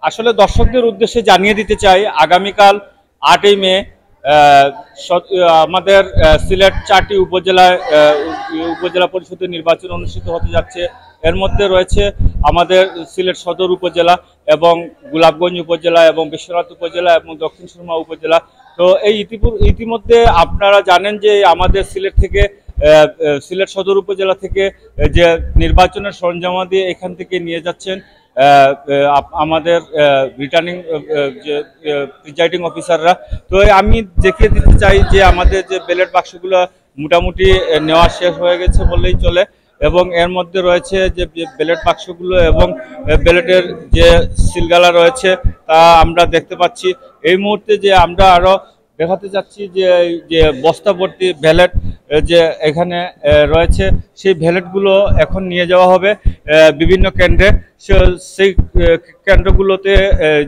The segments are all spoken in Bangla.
আসলে দর্শকদের উদ্দেশ্যে জানিয়ে দিতে চাই আগামীকাল 8ই মে আমাদের সিলেট 4টি উপজেলায় উপজেলা পরিষদের নির্বাচন অনুষ্ঠিত হতে যাচ্ছে। এর মধ্যে রয়েছে আমাদের সিলেট সদর উপজেলা এবং গোলাপগঞ্জ উপজেলা এবং বিশ্বনাথ উপজেলা এবং দক্ষিণ সুরমা উপজেলা। তো এই ইতিমধ্যে আপনারা জানেন যে আমাদের সিলেট থেকে সিলেট সদর উপজেলা থেকে যে নির্বাচনের সরঞ্জামাদি এখান থেকে নিয়ে যাচ্ছেন আমাদের রিটার্নিং যে প্রিজাইডিং অফিসাররা। তো আমি দেখিয়ে দিতে চাই যে আমাদের যে ব্যালট বাক্সগুলো মোটামুটি নেওয়া শেষ হয়ে গেছে বললেই চলে, এবং এর মধ্যে রয়েছে যে ব্যালট বাক্সগুলো এবং ব্যালটের যে সিলগালা রয়েছে তা আমরা দেখতে পাচ্ছি। এই মুহূর্তে যে আমরা আরও দেখাতে চাচ্ছি যে যে বস্তা ভর্তি ব্যালট যে এখানে রয়েছে, সেই ব্যালটগুলো এখন নিয়ে যাওয়া হবে বিভিন্ন কেন্দ্রে। সেই কেন্দ্রগুলোতে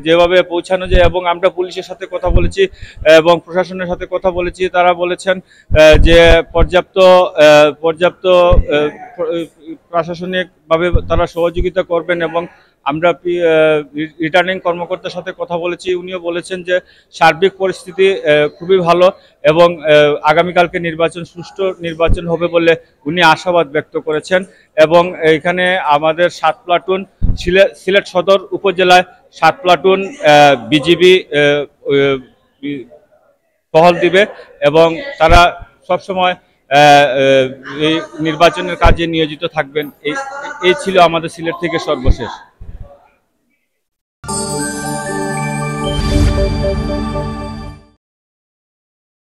যেভাবে পৌঁছানো যায়, এবং আমরা পুলিশের সাথে কথা বলেছি এবং প্রশাসনের সাথে কথা বলেছি, তারা বলেছেন যে পর্যাপ্ত পর্যাপ্ত প্রশাসনিকভাবে তারা সহযোগিতা করবেন। এবং আমরা রিটার্নিং কর্মকর্তার সাথে কথা বলেছি, উনিও বলেছেন যে সার্বিক পরিস্থিতি খুবই ভালো এবং আগামীকালকে সুষ্ঠু নির্বাচন হবে বলে উনি আশাবাদ ব্যক্ত করেছেন। এবং এখানে আমাদের 7 প্লাটুন সিলেট সদর উপজেলায় 7 প্লাটুন বিজিবি টহল দিবে এবং তারা সবসময় এই নির্বাচনের কাজে নিয়োজিত থাকবেন। এই ছিল আমাদের সিলেট থেকে সর্বশেষ।